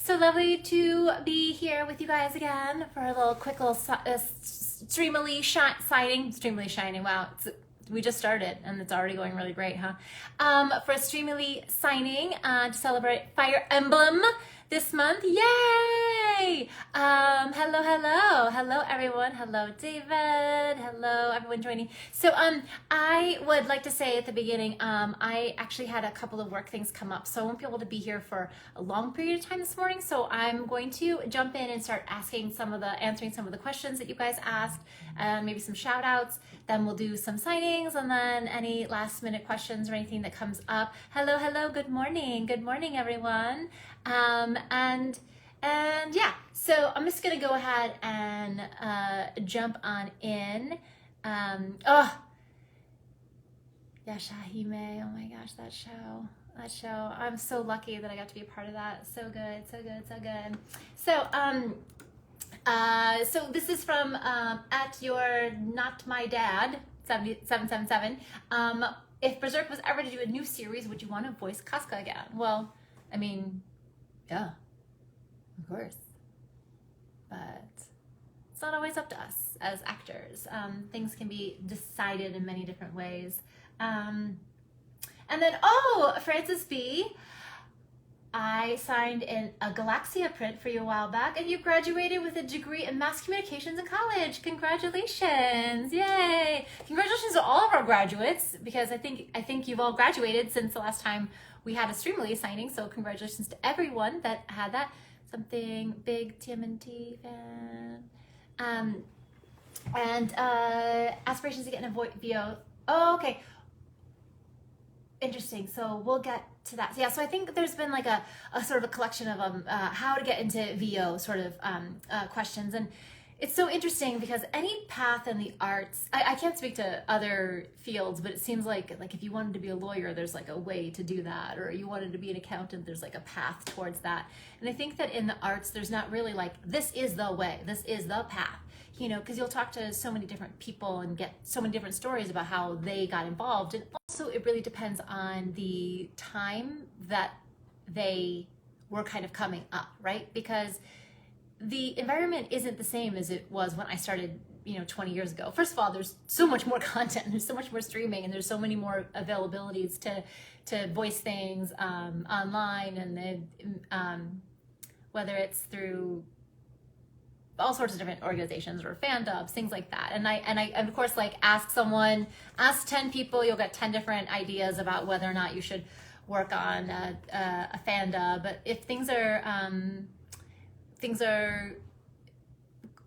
So lovely to be here with you guys again for a quick little Streamily signing. Streamily shining. Wow, we just started and it's already going really great, huh? For a Streamily signing to celebrate Fire Emblem this month. Yay! Hello everyone. Hello David. Hello everyone joining. So I would like to say at the beginning, I actually had a couple of work things come up, so I won't be able to be here for a long period of time this morning. So I'm going to jump in and start answering some of the questions that you guys asked, maybe some shout outs. Then we'll do some signings, and then any last minute questions or anything that comes up. Hello, good morning everyone. And yeah, so I'm just gonna go ahead and jump on in. Yeah, Shahime, oh my gosh, that show. I'm so lucky that I got to be a part of that. So good. So this is from at your not my dad 777. If Berserk was ever to do a new series, would you want to voice Casca again? Well, I mean, yeah, of course, but it's not always up to us as actors. Things can be decided in many different ways. And then, Francis B, I signed in a Galaxia print for you a while back, and you graduated with a degree in mass communications in college. Congratulations! Yay! Congratulations to all of our graduates, because I think you've all graduated since the last time we had a Streamily signing. So congratulations to everyone that had that. Something big TMNT fan. And aspirations to get in a VO. Oh, okay. Interesting. So we'll get to that. So, yeah. So I think there's been like a sort of a collection of how to get into VO sort of questions, and it's so interesting because any path in the arts, I can't speak to other fields, but it seems like if you wanted to be a lawyer, there's like a way to do that, or you wanted to be an accountant, there's like a path towards that. And I think that in the arts, there's not really like, this is the way, this is the path, you know, because you'll talk to so many different people and get so many different stories about how they got involved. And also it really depends on the time that they were kind of coming up, right? Because the environment isn't the same as it was when I started, 20 years ago. First of all, there's so much more content, and there's so much more streaming, and there's so many more availabilities to voice things online, and then whether it's through all sorts of different organizations or fan dubs, things like that. And I of course, like, ask 10 people, you'll get 10 different ideas about whether or not you should work on a fan dub. But if things are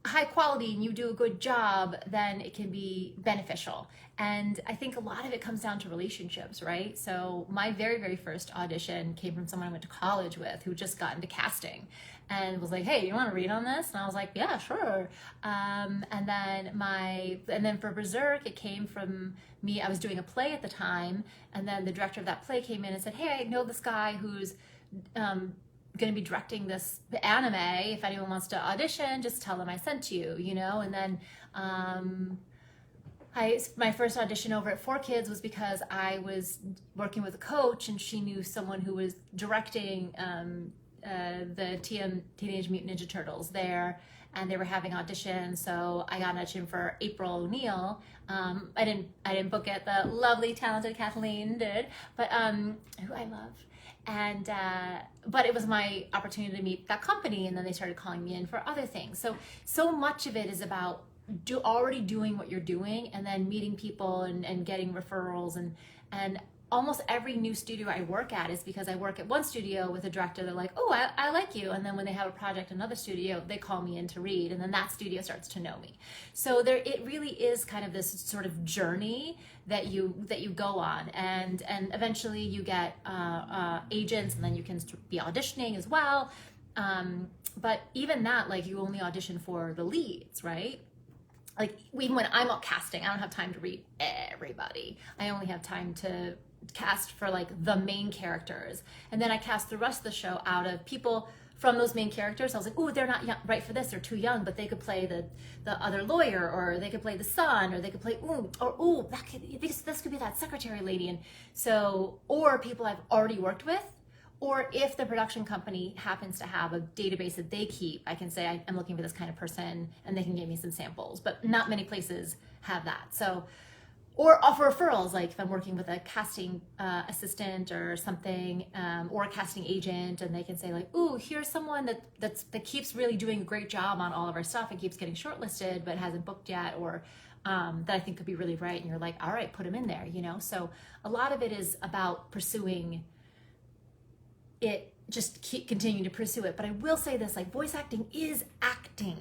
high quality and you do a good job, then it can be beneficial. And I think a lot of it comes down to relationships, right? So my very, very first audition came from someone I went to college with who just got into casting and was like, hey, you want to read on this? And I was like, yeah, sure. And then for Berserk, it came from me. I was doing a play at the time, and then the director of that play came in and said, hey, I know this guy who's going to be directing this anime. If anyone wants to audition, just tell them I sent you, and then my first audition over at 4Kids was because I was working with a coach, and she knew someone who was directing the Teenage Mutant Ninja Turtles there, and they were having auditions. So I got an audition for April O'Neil. I didn't book it. The lovely, talented Kathleen did, but who I love. And but it was my opportunity to meet that company, and then they started calling me in for other things. So much of it is about already doing what you're doing, and then meeting people and getting referrals, and almost every new studio I work at is because I work at one studio with a director. They're like, oh, I like you, and then when they have a project in another studio, they call me in to read, and then that studio starts to know me. So it really is kind of this sort of journey that you go on, and eventually you get agents, and then you can be auditioning as well. But even that, like, you only audition for the leads, right? Like, even when I'm out casting, I don't have time to read everybody. I only have time to cast for like the main characters, and then I cast the rest of the show out of people from those main characters. I was like, oh, they're not right for this, they're too young, but they could play the other lawyer, or they could play the son, or they could play this could be that secretary lady. And so, or people I've already worked with, Or if the production company happens to have a database that they keep, I can say I'm looking for this kind of person and they can give me some samples, but not many places have that. So, or offer referrals, like if I'm working with a casting assistant or something, or a casting agent, and they can say like, ooh, here's someone that keeps really doing a great job on all of our stuff and keeps getting shortlisted but hasn't booked yet, or that I think could be really right. And you're like, all right, put them in there, you know? So a lot of it is about pursuing it, just keep continuing to pursue it. But I will say this, like, voice acting is acting.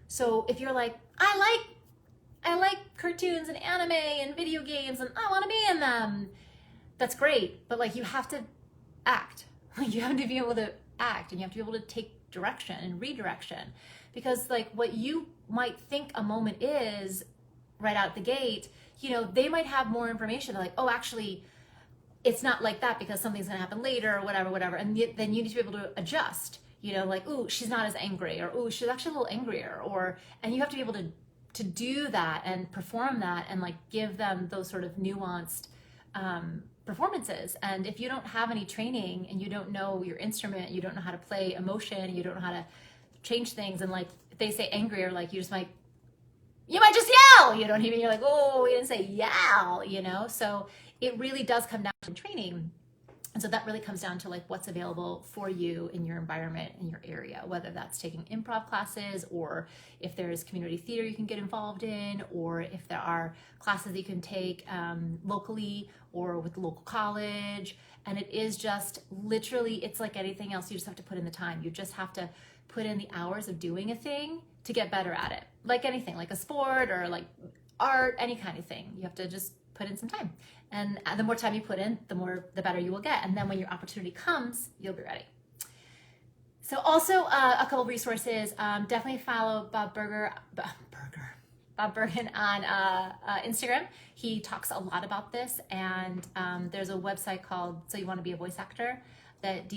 So if you're like, I like cartoons and anime and video games and I want to be in them, that's great. But like, you have to act. Like, you have to be able to act, and you have to be able to take direction and redirection, because like what you might think a moment is right out the gate, you know, they might have more information. They're like, oh, actually, it's not like that because something's gonna happen later or whatever. And then you need to be able to adjust, you know, like, ooh, she's not as angry, or ooh, she's actually a little angrier, and you have to be able to do that and perform that and like give them those sort of nuanced performances. And if you don't have any training and you don't know your instrument, you don't know how to play emotion, you don't know how to change things, and like if they say angrier, like you might just yell, you know what I mean? You're like, oh, we didn't say yell, you know? So it really does come down to training. And so that really comes down to like what's available for you in your environment, in your area, whether that's taking improv classes, or if there's community theater you can get involved in, or if there are classes you can take locally or with the local college. And it is just literally, it's like anything else. You just have to put in the time. You just have to put in the hours of doing a thing to get better at it. Like anything, like a sport or like art, any kind of thing. You have to just put in some time. And the more time you put in, the better you will get. And then when your opportunity comes, you'll be ready. So also a couple resources, definitely follow Bob Bergen on Instagram. He talks a lot about this, and there's a website called So You Want to Be a Voice Actor that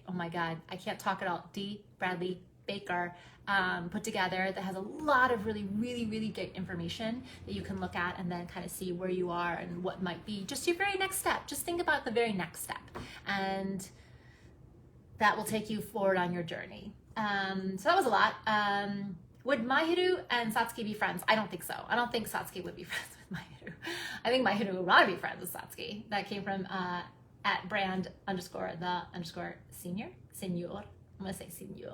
oh my God, I can't talk at all, D. Bradley Baker put together, that has a lot of really, really, really great information that you can look at and then kind of see where you are and what might be just your very next step. Just think about the very next step, and that will take you forward on your journey. So that was a lot. Would Mahiru and Satsuki be friends? I don't think so. I don't think Satsuki would be friends with Mahiru. I think Mahiru would want to be friends with Satsuki. That came from at brand _the_senior. I'm gonna say senior.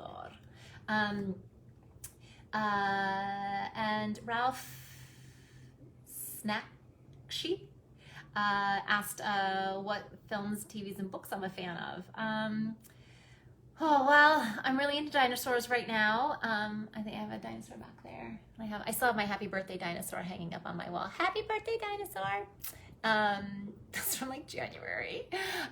And Ralph Snacksheep asked what films, TVs, and books I'm a fan of. Oh, well, I'm really into dinosaurs right now. I think I have a dinosaur back there. I still have my happy birthday dinosaur hanging up on my wall. Happy birthday, dinosaur. That's from like January.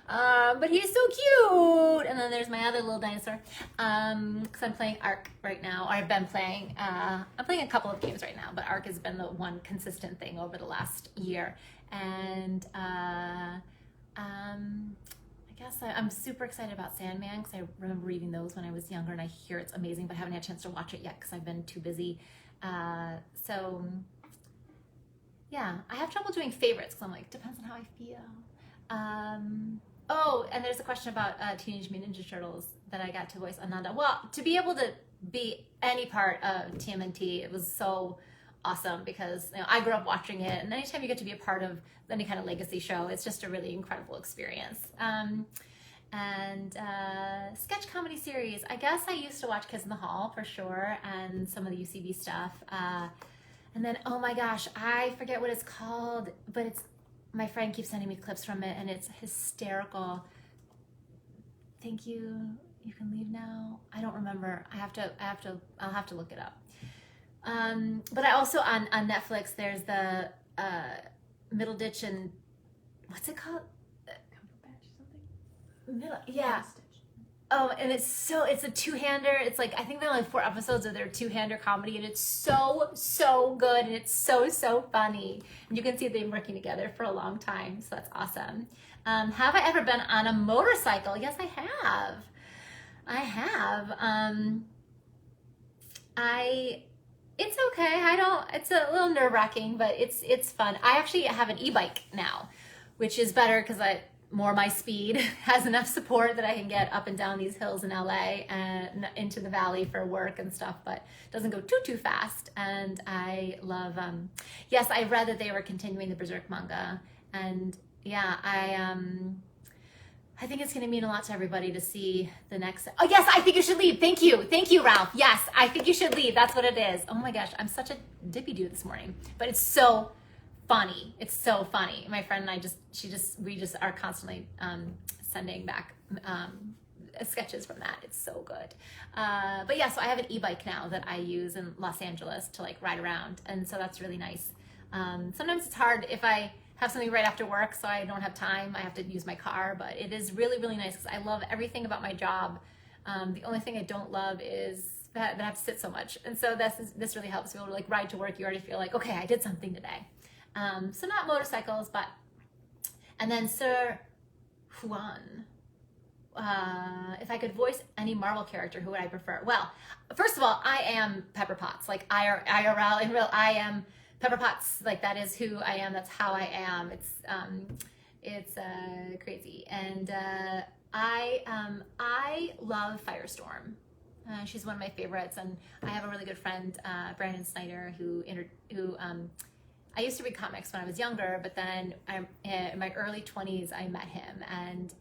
But he's so cute. And then there's my other little dinosaur. Because I'm playing Ark right now. Or I've been playing, I'm playing a couple of games right now, but Ark has been the one consistent thing over the last year. And I guess I'm super excited about Sandman, because I remember reading those when I was younger, and I hear it's amazing, but I haven't had a chance to watch it yet because I've been too busy. So yeah, I have trouble doing favorites because I'm like, depends on how I feel. Oh, and there's a question about Teenage Mutant Ninja Turtles that I got to voice Ananda. Well, to be able to be any part of TMNT, it was so awesome, because I grew up watching it, and anytime you get to be a part of any kind of legacy show, it's just a really incredible experience. And sketch comedy series, I guess I used to watch Kids in the Hall for sure, and some of the UCB stuff. And then, oh my gosh, I forget what it's called, but my friend keeps sending me clips from it, and it's hysterical. Thank you. You can leave now. I don't remember. I'll have to look it up. But I also on Netflix, there's the Middleditch and what's it called? Yeah. Oh, and it's a two-hander. It's like, I think there are only 4 episodes of their two-hander comedy, and it's so good, and it's so funny. And you can see they've been working together for a long time, so that's awesome. Have I ever been on a motorcycle? Yes, I have. It's okay. It's a little nerve-wracking, but it's fun. I actually have an e-bike now, which is better because more my speed, has enough support that I can get up and down these hills in LA and into the valley for work and stuff, but doesn't go too fast. And I love, yes, I read that they were continuing the Berserk manga, and yeah, I think it's going to mean a lot to everybody to see the next. Oh yes, I think you should leave. Thank you, Ralph. Yes, I think you should leave. That's what it is. Oh my gosh, I'm such a dippy dude this morning, but it's so funny. It's so funny. My friend and I we just are constantly sending back sketches from that. It's so good. But yeah, so I have an e-bike now that I use in Los Angeles to like ride around, and so that's really nice. Sometimes it's hard if I have something right after work, so I don't have time. I have to use my car, but it is really, really nice because I love everything about my job. The only thing I don't love is that I have to sit so much, and so this really helps. To be able to like ride to work, you already feel like, okay, I did something today. So not motorcycles, but, and then Sir Huan, if I could voice any Marvel character, who would I prefer? Well, first of all, I am Pepper Potts, like IRL, in real, I am Pepper Potts, like that is who I am, that's how I am. It's crazy. And I love Firestorm. She's one of my favorites, and I have a really good friend, Brandon Snyder, who I used to read comics when I was younger, but then in my early 20s, I met him, and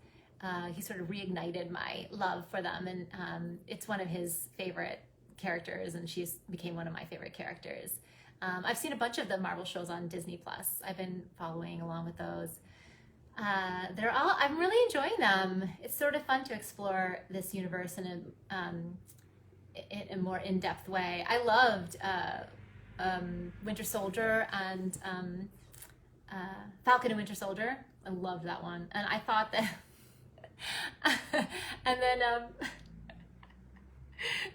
he sort of reignited my love for them. And it's one of his favorite characters, and she's became one of my favorite characters. I've seen a bunch of the Marvel shows on Disney Plus. I've been following along with those. I'm really enjoying them. It's sort of fun to explore this universe in a more in-depth way. I loved Winter Soldier and Falcon and Winter Soldier. I loved that one, and I thought that and then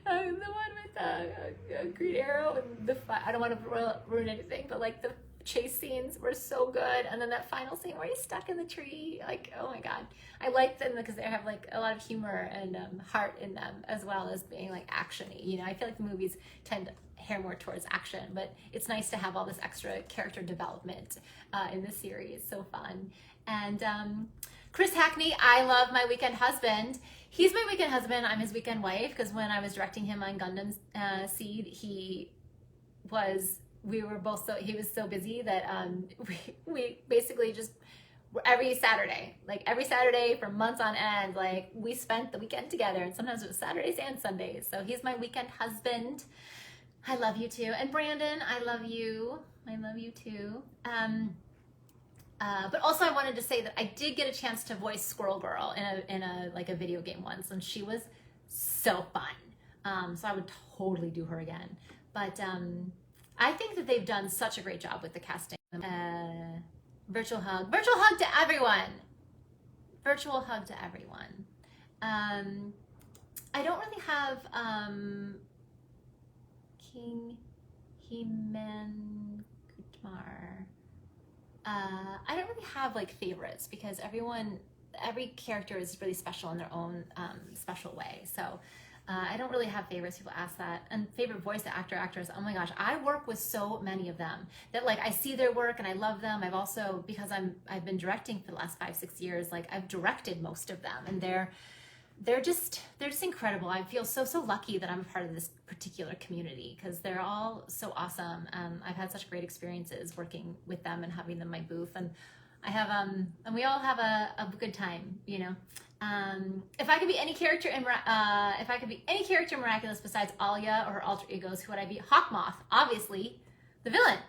the one with Green Arrow and I don't want to ruin anything, but like the chase scenes were so good, and then that final scene where he's stuck in the tree, like, oh my god, I like them because they have like a lot of humor and heart in them, as well as being like actiony. You know, I feel like the movies tend to hair more towards action, but it's nice to have all this extra character development in the series. So fun. And Chris Hackney, I love my weekend husband. He's my weekend husband. I'm his weekend wife, because when I was directing him on Gundam Seed, he was so busy that we basically just every Saturday for months on end, like we spent the weekend together, and sometimes it was Saturdays and Sundays. So he's my weekend husband. I love you too. And Brandon, I love you. I love you too. But also I wanted to say that I did get a chance to voice Squirrel Girl in a video game once, and she was so fun. So I would totally do her again. But I think that they've done such a great job with the casting. Virtual hug to everyone. Virtual hug to everyone. I don't really have King He-Man Kutmar. I don't really have like favorites, because every character is really special in their own special way. So I don't really have favorites. People ask that. And favorite voice actors, oh my gosh, I work with so many of them that like I see their work and I love them. I've also, because I've been directing for the last 5-6 years, like I've directed most of them, and they're just incredible. I feel so lucky that I'm a part of this particular community, because they're all so awesome. I've had such great experiences working with them and having them in my booth, and I have and we all have a good time, you know. If I could be any character in Miraculous besides Alia or her alter egos, who would I be? Hawkmoth, obviously, the villain.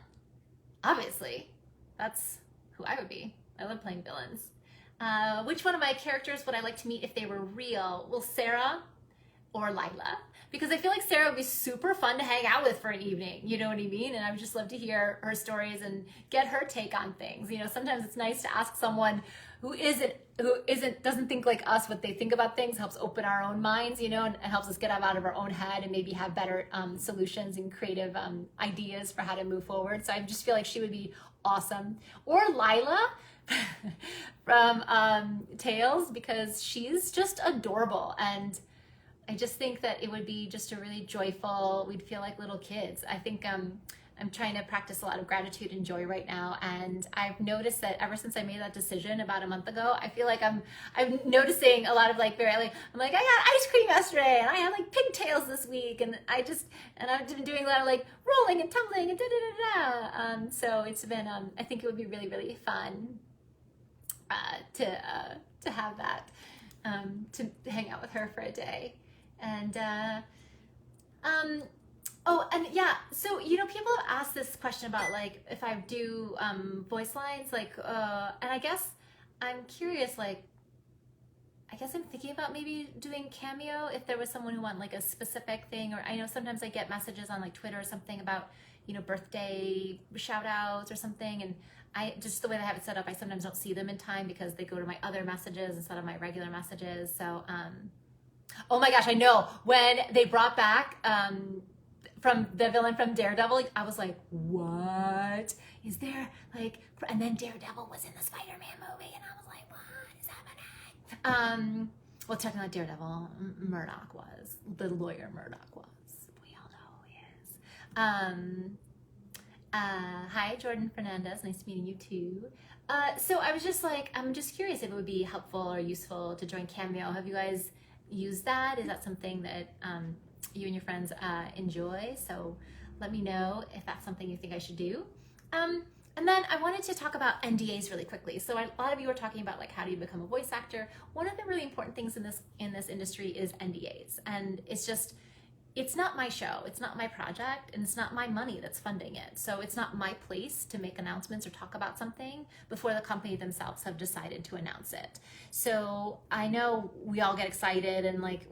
Obviously, that's who I would be. I love playing villains. Which one of my characters would I like to meet if they were real? Well, Sarah or Lila, because I feel like Sarah would be super fun to hang out with for an evening, you know what I mean? And I would just love to hear her stories and get her take on things. You know, sometimes it's nice to ask someone who doesn't think like us, what they think about things, helps open our own minds, you know, and helps us get out of our own head and maybe have better solutions and creative ideas for how to move forward. So I just feel like she would be awesome. Or Lila from Tales, because she's just adorable, and I just think that it would be just a really joyful, we'd feel like little kids. I think I'm trying to practice a lot of gratitude and joy right now, and I've noticed that ever since I made that decision about a month ago, I feel like I'm noticing a lot of like I'm like, I got ice cream yesterday, and I had like pigtails this week, and I've been doing a lot of like rolling and tumbling and da da da da. So it's been I think it would be really, really fun to have that, to hang out with her for a day. And oh, and yeah, so people have asked this question about like if I do voice lines, like and I guess I'm curious, like I guess I'm thinking about maybe doing Cameo if there was someone who wanted like a specific thing. Or I know sometimes I get messages on like Twitter or something about birthday shout outs or something, and I just, the way they have it set up, I sometimes don't see them in time because they go to my other messages instead of my regular messages. So oh my gosh, I know when they brought back from the villain from Daredevil, I was like, what is there, like, and then Daredevil was in the Spider-Man movie, and I was like, what is happening? Well, technically not Daredevil, Murdoch was, the lawyer Murdoch was. We all know who he is. Hi, Jordan Fernandez, nice meeting you too. So I was just like, I'm just curious if it would be helpful or useful to join Cameo. Have you guys used that? Is that something that you and your friends enjoy? So let me know if that's something you think I should do. And then I wanted to talk about NDAs really quickly. So a lot of you are talking about like, how do you become a voice actor? One of the really important things in this industry is NDAs, and it's not my show, it's not my project, and it's not my money that's funding it. So it's not my place to make announcements or talk about something before the company themselves have decided to announce it. So I know we all get excited, and like,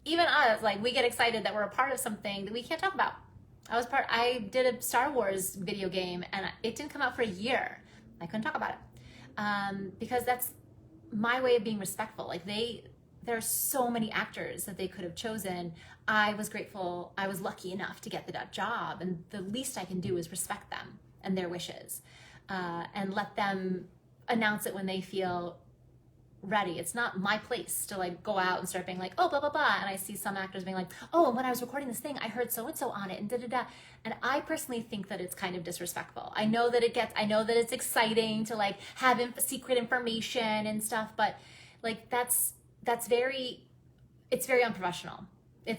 even us, like we get excited that we're a part of something that we can't talk about. I did a Star Wars video game, and it didn't come out for a year. I couldn't talk about it because that's my way of being respectful. Like there are so many actors that they could have chosen. I was grateful, I was lucky enough to get that job, and the least I can do is respect them and their wishes, and let them announce it when they feel ready. It's not my place to like go out and start being like, oh, blah, blah, blah. And I see some actors being like, oh, and when I was recording this thing, I heard so-and-so on it, and da-da-da. And I personally think that it's kind of disrespectful. I know that it's exciting to like have secret information and stuff, but like it's very unprofessional.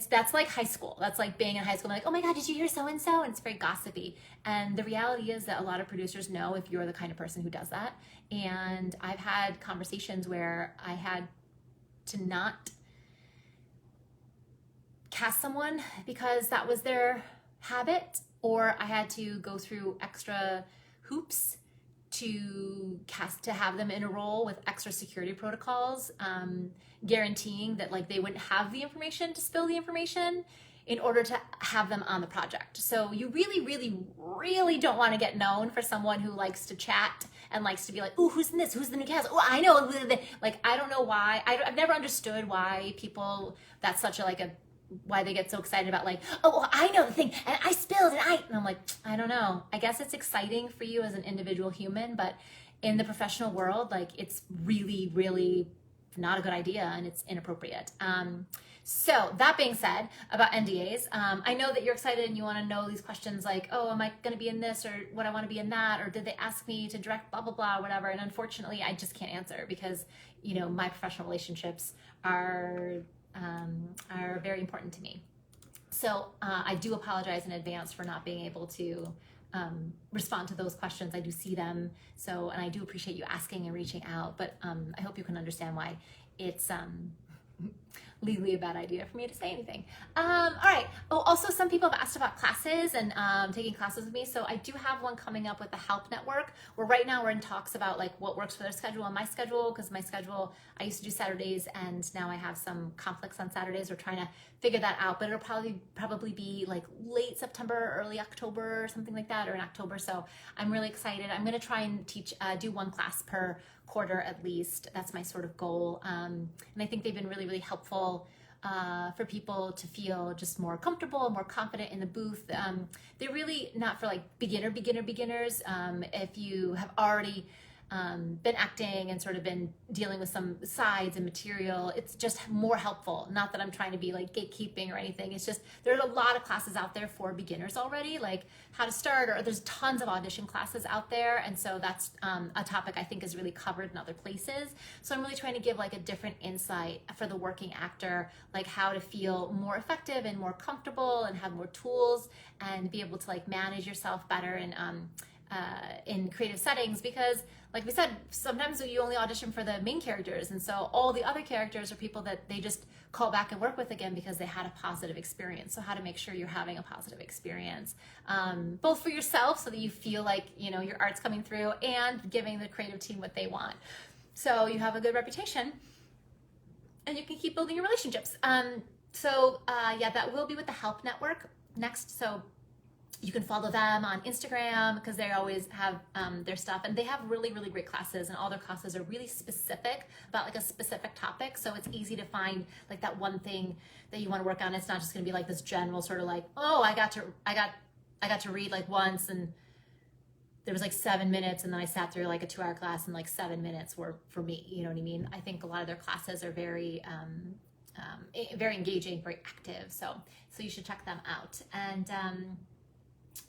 That's like high school. That's like being in high school, like, oh my God, did you hear so-and-so? And it's very gossipy. And the reality is that a lot of producers know if you're the kind of person who does that. And I've had conversations where I had to not cast someone because that was their habit, or I had to go through extra hoops to have them in a role with extra security protocols, guaranteeing that like they wouldn't have the information to spill the information in order to have them on the project. So you really, really, really don't want to get known for someone who likes to chat and likes to be like, oh, who's in this? Who's the new cast? Oh, I know. Like, I don't know why. I've never understood why people, that's such a why they get so excited about like, oh, well, I know the thing, and I spilled, and I'm like, I don't know. I guess it's exciting for you as an individual human, but in the professional world, like it's really, really not a good idea, and it's inappropriate. So that being said about NDAs, I know that you're excited and you want to know these questions like, oh, am I going to be in this, or would I want to be in that, or did they ask me to direct blah, blah, blah, whatever. And unfortunately, I just can't answer because, my professional relationships are very important to me. So I do apologize in advance for not being able to respond to those questions. I do see them, and I do appreciate you asking and reaching out, but I hope you can understand why it's legally a bad idea for me to say anything. All right. Oh, also some people have asked about classes and taking classes with me. So I do have one coming up with the Help Network, where right now we're in talks about like what works for their schedule and my schedule, because my schedule, I used to do Saturdays and now I have some conflicts on Saturdays. We're trying to figure that out, but it'll probably be like late September, early October, or something like that, or in October. So I'm really excited. I'm going to try and do one class per quarter at least. That's my sort of goal. And I think they've been really, really helpful for people to feel just more comfortable, more confident in the booth. They're really not for like beginners. If you have already been acting and sort of been dealing with some sides and material, it's just more helpful. Not that I'm trying to be like gatekeeping or anything. It's just there's a lot of classes out there for beginners already, like how to start, or there's tons of audition classes out there. And so that's a topic I think is really covered in other places. So I'm really trying to give like a different insight for the working actor, like how to feel more effective and more comfortable and have more tools and be able to like manage yourself better in creative settings, because like we said, sometimes you only audition for the main characters, and so all the other characters are people that they just call back and work with again because they had a positive experience. So how to make sure you're having a positive experience, both for yourself so that you feel like, you know, your art's coming through, and giving the creative team what they want, so you have a good reputation and you can keep building your relationships. Yeah, that will be with the Help Network next. So you can follow them on Instagram because they always have their stuff, and they have really, really great classes, and all their classes are really specific about like a specific topic. So it's easy to find like that one thing that you want to work on. It's not just going to be like this general sort of like, oh, I got to read like once, and there was like 7 minutes, and then I sat through like a 2-hour class, and like 7 minutes were for me. You know what I mean? I think a lot of their classes are very very engaging, very active. So you should check them out. And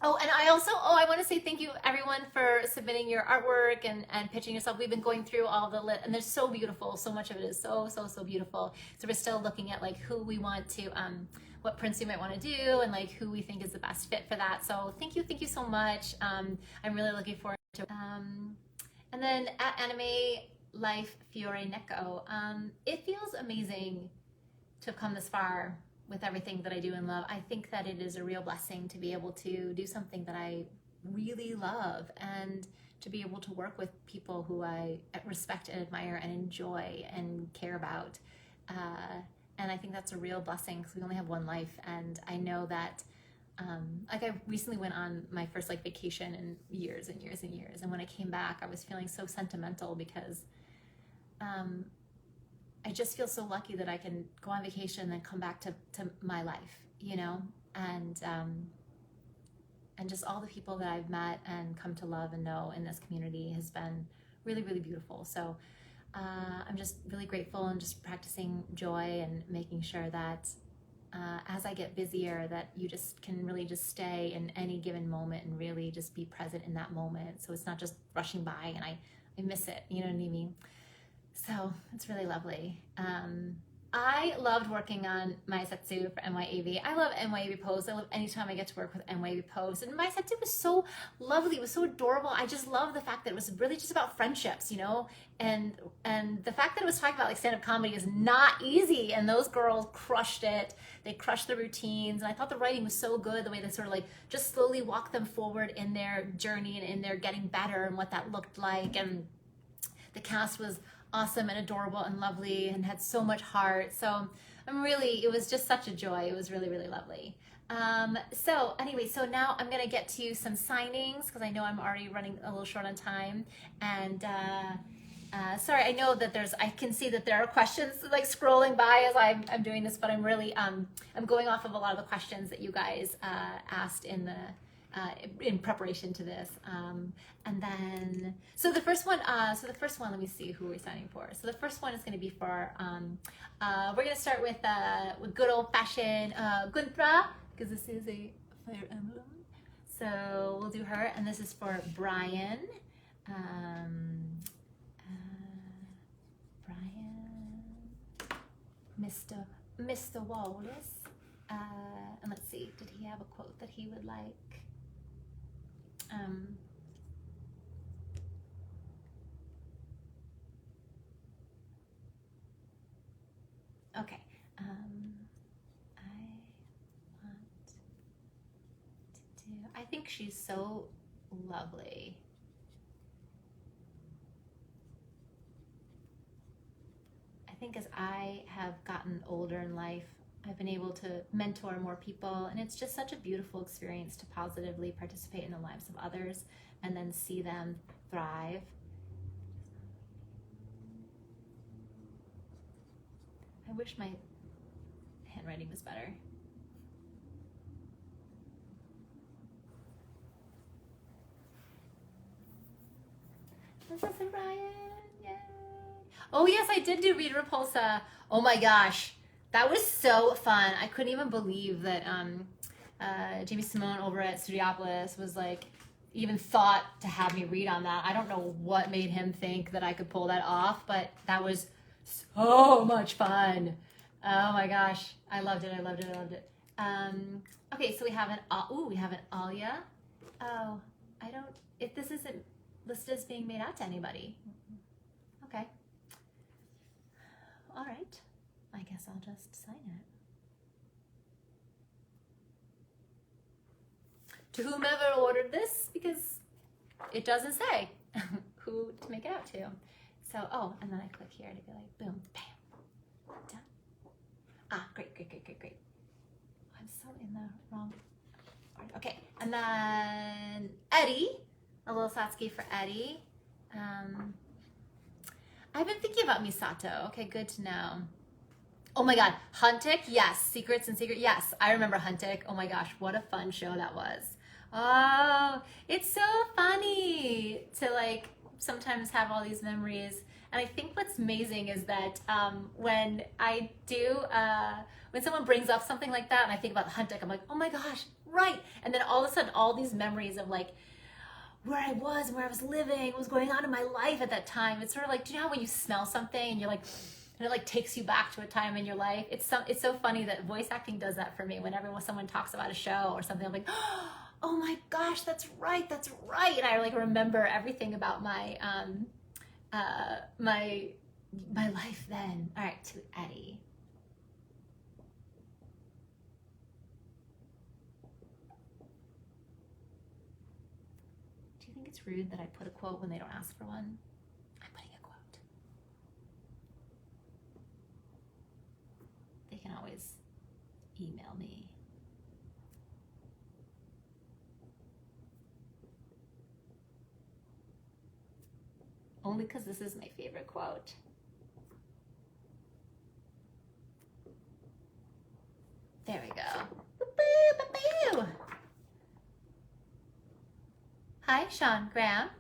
I want to say thank you everyone for submitting your artwork and pitching yourself. We've been going through all the and they're so beautiful. So much of it is so beautiful. So we're still looking at like who we want to, what prints we might want to do, and like who we think is the best fit for that. So thank you so much. I'm really looking forward to and then at Anime Life Fiore Neko, it feels amazing to have come this far with everything that I do and love. I think that it is a real blessing to be able to do something that I really love, and to be able to work with people who I respect and admire and enjoy and care about. And I think that's a real blessing because we only have one life. And I know that, like I recently went on my first like vacation in years and years and years. And when I came back, I was feeling so sentimental because I just feel so lucky that I can go on vacation and then come back to my life, you know, and just all the people that I've met and come to love and know in this community has been really, really beautiful. So I'm just really grateful, and just practicing joy and making sure that as I get busier, that you just can really just stay in any given moment and really just be present in that moment. So it's not just rushing by and I miss it, you know what I mean? So it's really lovely. I loved working on my setsu for NYAV. I love NYAV Post. I love anytime I get to work with NYAV Post. And my setsu was so lovely. It was so adorable. I just love the fact that it was really just about friendships, you know? And the fact that it was talking about like stand-up comedy is not easy. And those girls crushed it. They crushed the routines. And I thought the writing was so good, the way they sort of like just slowly walked them forward in their journey and in their getting better and what that looked like. And the cast was awesome and adorable and lovely and had so much heart. So it was just such a joy. It was really, really lovely. So now I'm gonna get to some signings because I know I'm already running a little short on time. And sorry, I know that I can see that there are questions like scrolling by as I'm doing this, but I'm really, I'm going off of a lot of the questions that you guys asked in preparation to this. And then, so the first one, let me see who we're signing for. So the first one is going to be for, we're going to start with good old fashioned Guntra, because this is a Fire Emblem. So we'll do her, and this is for Brian. Mr. Wallace. And let's see, did he have a quote that he would like? Okay. I think she's so lovely. I think as I have gotten older in life, I've been able to mentor more people, and it's just such a beautiful experience to positively participate in the lives of others and then see them thrive. I wish my handwriting was better. Princess and Ryan, yay. Oh yes, I did do Read Repulsa. Oh my gosh, that was so fun. I couldn't even believe that Jamie Simone over at Studiopolis was like, even thought to have me read on that. I don't know what made him think that I could pull that off, but that was so much fun. Oh my gosh, I loved it. I loved it. I loved it. Okay, so we have an Alia. Oh, I don't. If this isn't listed as being made out to anybody, okay. All right. I guess I'll just sign it. To whomever ordered this, because it doesn't say who to make it out to. So, oh, and then I click here to be like, boom, bam, done. Ah, great, great, great, great, great. I'm so in the wrong part. Okay, and then Eddie, a little Satsuki for Eddie. I've been thinking about Misato. Okay, good to know. Oh my God, Huntic, yes. Secrets and Secret, yes. I remember Huntic. Oh my gosh, what a fun show that was. Oh, it's so funny to like sometimes have all these memories. And I think what's amazing is that when I do, when someone brings up something like that and I think about Huntic, I'm like, oh my gosh, right. And then all of a sudden, all these memories of like where I was, where I was living, what was going on in my life at that time. It's sort of like, do you know how when you smell something and you're like, and it like takes you back to a time in your life? It's so funny that voice acting does that for me. Whenever someone talks about a show or something, I'm like, oh my gosh, that's right. And I like remember everything about my my life then. All right, to Eddie. Do you think it's rude that I put a quote when they don't ask for one? I'm putting a quote. They can always email me. Only because this is my favorite quote. There we go. Boop, boop, boop. Hi, Sean Graham.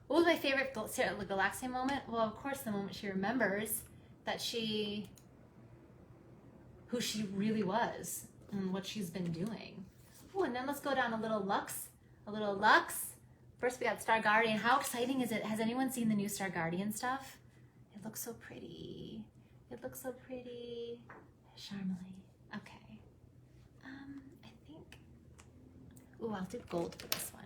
What was my favorite Galaxia moment? Well, of course, the moment she remembers that who she really was and what she's been doing. Oh, and then let's go down a little Lux. First we got Star Guardian. How exciting is it? Has anyone seen the new Star Guardian stuff? It looks so pretty. Charmely. Okay. I think, ooh, I'll do gold for this one.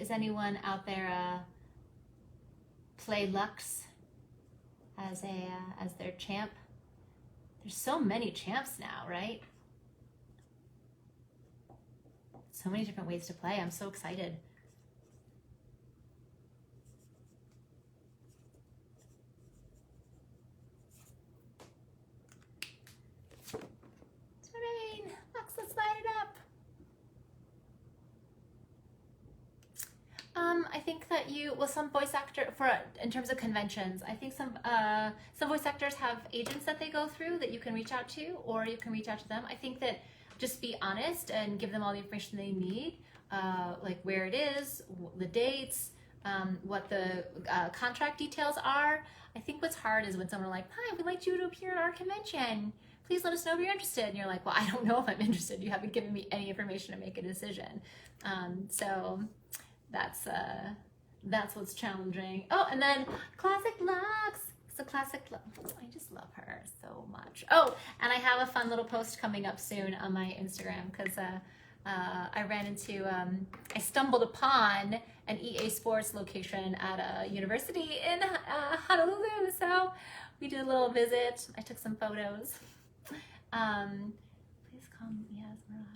Is anyone out there play Lux as their champ? There's so many champs now, right? So many different ways to play. I'm so excited. It's rain. Lux, let's light it up. I think that some voice actor in terms of conventions, I think some voice actors have agents that they go through that you can reach out to, or you can reach out to them. I think that just be honest and give them all the information they need, like where it is, the dates, what the contract details are. I think what's hard is when someone are like, hi, we'd like you to appear at our convention. Please let us know if you're interested. And you're like, well, I don't know if I'm interested. You haven't given me any information to make a decision. So that's what's challenging. Oh, and then Classic Lux. It's a Classic Lux. I just love her so much. Oh, and I have a fun little post coming up soon on my Instagram because I stumbled upon an EA Sports location at a university in Honolulu. So we did a little visit. I took some photos. Please call me as Mirage.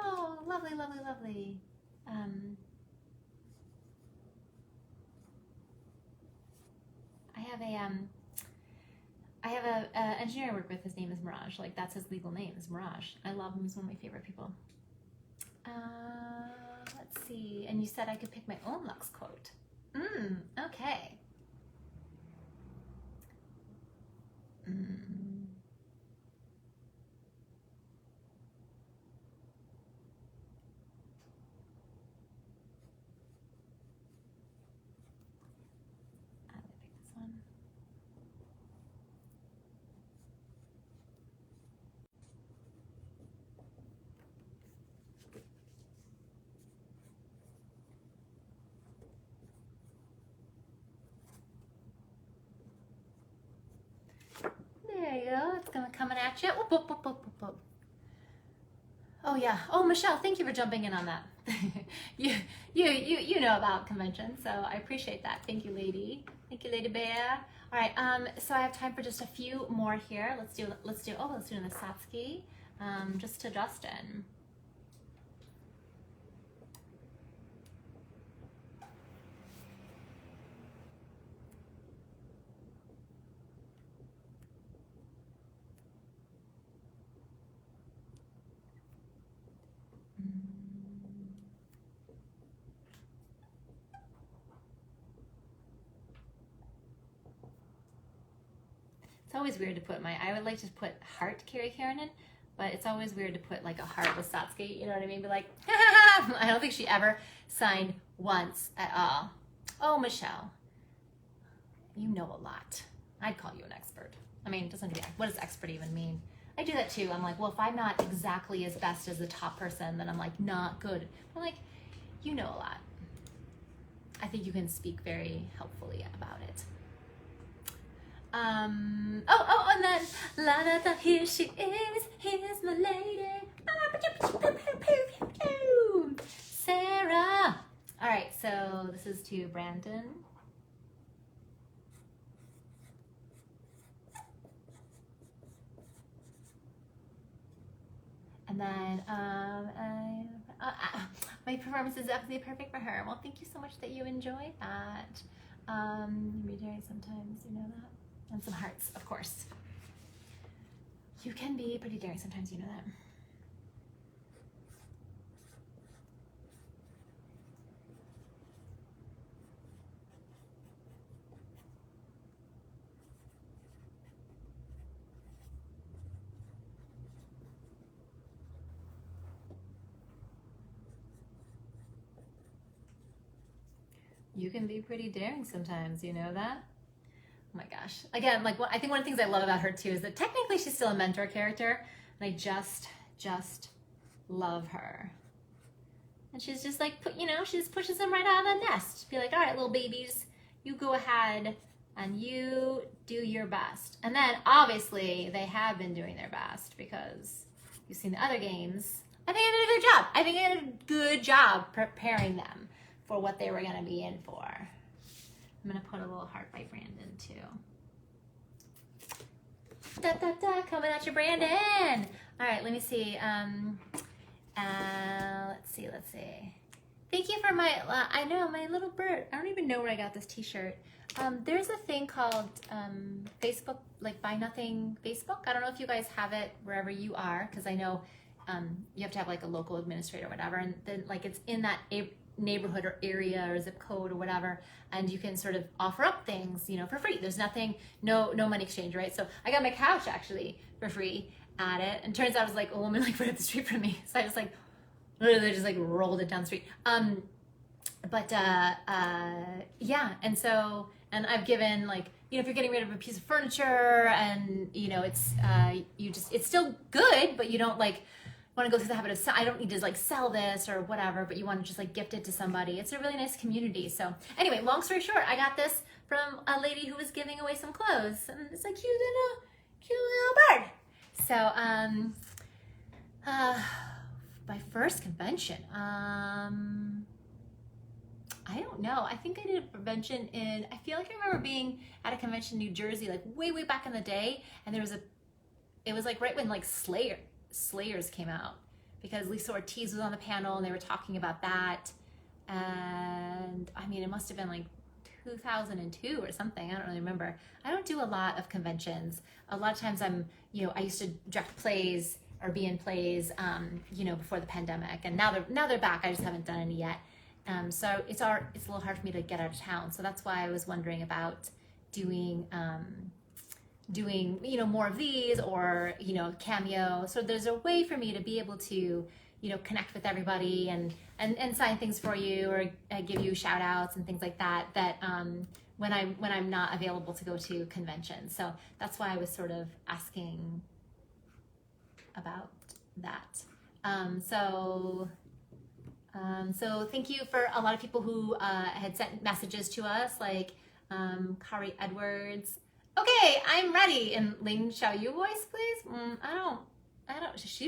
Oh, lovely, lovely, lovely. I have a engineer I work with. His name is Mirage. Like that's his legal name is Mirage. I love him. He's one of my favorite people. Let's see. And you said I could pick my own Lux quote. Okay. There you go. It's coming at you. Whoop, whoop, whoop, whoop, whoop, whoop. Oh yeah. Oh, Michelle, thank you for jumping in on that. you know about conventions, so I appreciate that. Thank you, lady. Thank you, Lady Bear. All right. So I have time for just a few more here. Let's do the Satsuki. Just to Justin. It's always weird to put I would like to put heart Carrie Keranen, but it's always weird to put like a heart with Satsuki, you know what I mean? Be like, I don't think she ever signed once at all. Oh, Michelle, you know a lot. I'd call you an expert. I mean, it doesn't, what does expert even mean? I do that too. I'm like, well, if I'm not exactly as best as the top person, then I'm like, not good. I'm like, you know a lot. I think you can speak very helpfully about it. And then here she is, here's my lady, Sarah. All right, so this is to Brandon. And then my performance is absolutely perfect for her. Well, thank you so much that you enjoyed that. Be daring sometimes, you know that. And some hearts, of course. You can be pretty daring sometimes, you know that. You can be pretty daring sometimes, you know that? Oh my gosh. Again, like I think one of the things I love about her too is that technically she's still a mentor character, and I just love her. And she's just like, she just pushes them right out of the nest. Be like, all right, little babies, you go ahead and you do your best. And then obviously they have been doing their best because you've seen the other games. I think I did a good job. I think I did a good job preparing them for what they were going to be in for. I'm going to put a little heart by Brandon too. Coming at you, Brandon. All right, let me see. Let's see. Thank you for my, I know, my little bird. I don't even know where I got this t-shirt. There's a thing called Facebook, like Buy Nothing Facebook. I don't know if you guys have it wherever you are, because I know you have to have like a local administrator or whatever, and then like it's in that neighborhood or area or zip code or whatever, and you can sort of offer up things, for free. There's nothing, no money exchange, right? So I got my couch actually for free at it, and turns out it was like a woman like right up the street from me. So I just like literally just like rolled it down the street. Yeah, and I've given like, if you're getting rid of a piece of furniture and it's it's still good, but you don't like want to go through the habit of, I don't need to like sell this or whatever, but you want to just like gift it to somebody. It's a really nice community. So anyway, long story short, I got this from a lady who was giving away some clothes, and it's like cute little bird. So my first convention, I don't know. I think I did a convention I feel like I remember being at a convention in New Jersey, like way back in the day, and it was like right when like Slayers came out, because Lisa Ortiz was on the panel and they were talking about that. And I mean, it must have been like 2002 or something. I don't really remember. I don't do a lot of conventions. A lot of times I used to direct plays be in plays, you know, before the pandemic. And now they're back. I just haven't done any yet. So it's a little hard for me to get out of town. So that's why I was wondering about doing you know, more of these, or, you know, Cameo. So there's a way for me to be able to, you know, connect with everybody and sign things for you, or give you shout outs and things like that, when I'm not available to go to conventions. So that's why I was sort of asking about that. So thank you for a lot of people who had sent messages to us, like Carrie Edwards. Okay, I'm ready. And Ling, shall you voice, please? I don't.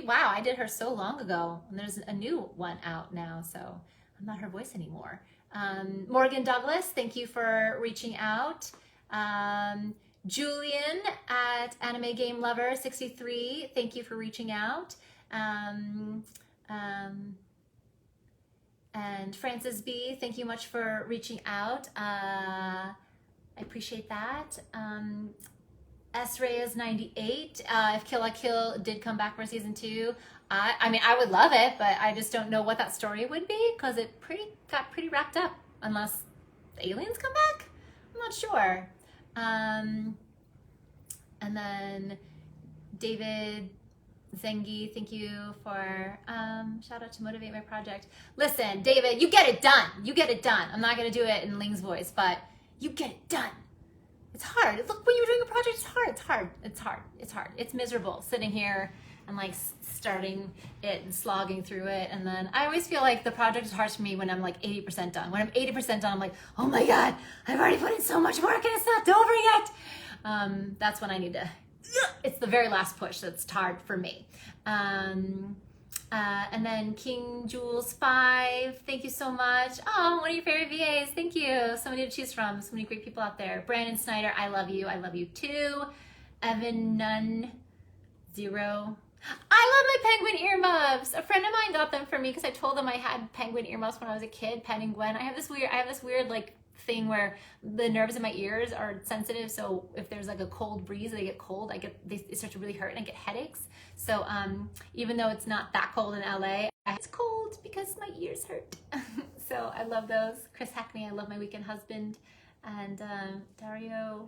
Wow, I did her so long ago, and there's a new one out now, so I'm not her voice anymore. Morgan Douglas, thank you for reaching out. Julian at Anime Game Lover 63, thank you for reaching out. And Francis B, thank you much for reaching out. I appreciate that. S Reyes 98, if Kill la Kill did come back for season 2, I mean, I would love it, but I just don't know what that story would be, because it got pretty wrapped up, unless the aliens come back. I'm not sure. And then David Zengi, thank you for shout out to motivate my project. Listen, David, you get it done. You get it done. I'm not gonna do it in Ling's voice, but you get it done. It's hard. Look, when you're doing a project, it's hard. It's hard. It's hard. It's hard. It's miserable sitting here and like starting it and slogging through it. And then I always feel like the project is hard for me when I'm like 80% done. When I'm 80% done, I'm like, oh my God, I've already put in so much work and it's not over yet. That's when I need to, it's the very last push that's hard for me. And then King Jules 5, thank you so much. Oh, one of your favorite VAs, thank you. So many to choose from, so many great people out there. Brandon Snyder, I love you too. Evan Nunn 0. I love my penguin earmuffs. A friend of mine got them for me because I told them I had penguin earmuffs when I was a kid, Pen and Gwen. I have this weird like thing where the nerves in my ears are sensitive, so if there's like a cold breeze, they get cold, they start to really hurt and I get headaches. So even though it's not that cold in LA, it's cold because my ears hurt. So I love those. Chris Hackney, I love my weekend husband. And Dario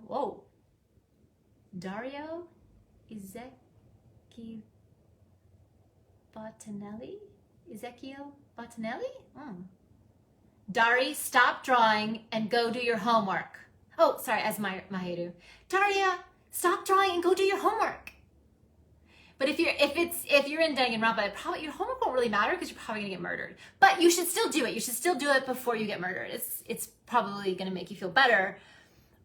Ezekiel Bottinelli? Dari, stop drawing and go do your homework. Oh, sorry, as Mahiru. Daria, stop drawing and go do your homework. But if you're in Danganronpa, probably your homework won't really matter because you're probably gonna get murdered. But you should still do it. You should still do it before you get murdered. It's probably gonna make you feel better.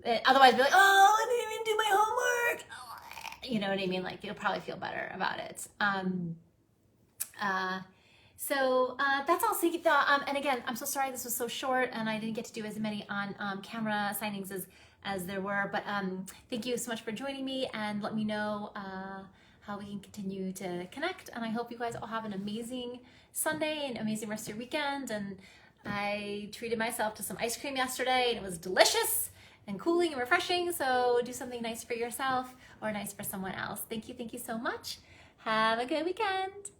Otherwise, be like, oh, I didn't even do my homework. You know what I mean? Like, you'll probably feel better about it. So that's all. And again, I'm so sorry this was so short and I didn't get to do as many on camera signings as there were. But thank you so much for joining me, and let me know how we can continue to connect. And I hope you guys all have an amazing Sunday and amazing rest of your weekend. And I treated myself to some ice cream yesterday and it was delicious and cooling and refreshing. So do something nice for yourself or nice for someone else. Thank you so much. Have a good weekend.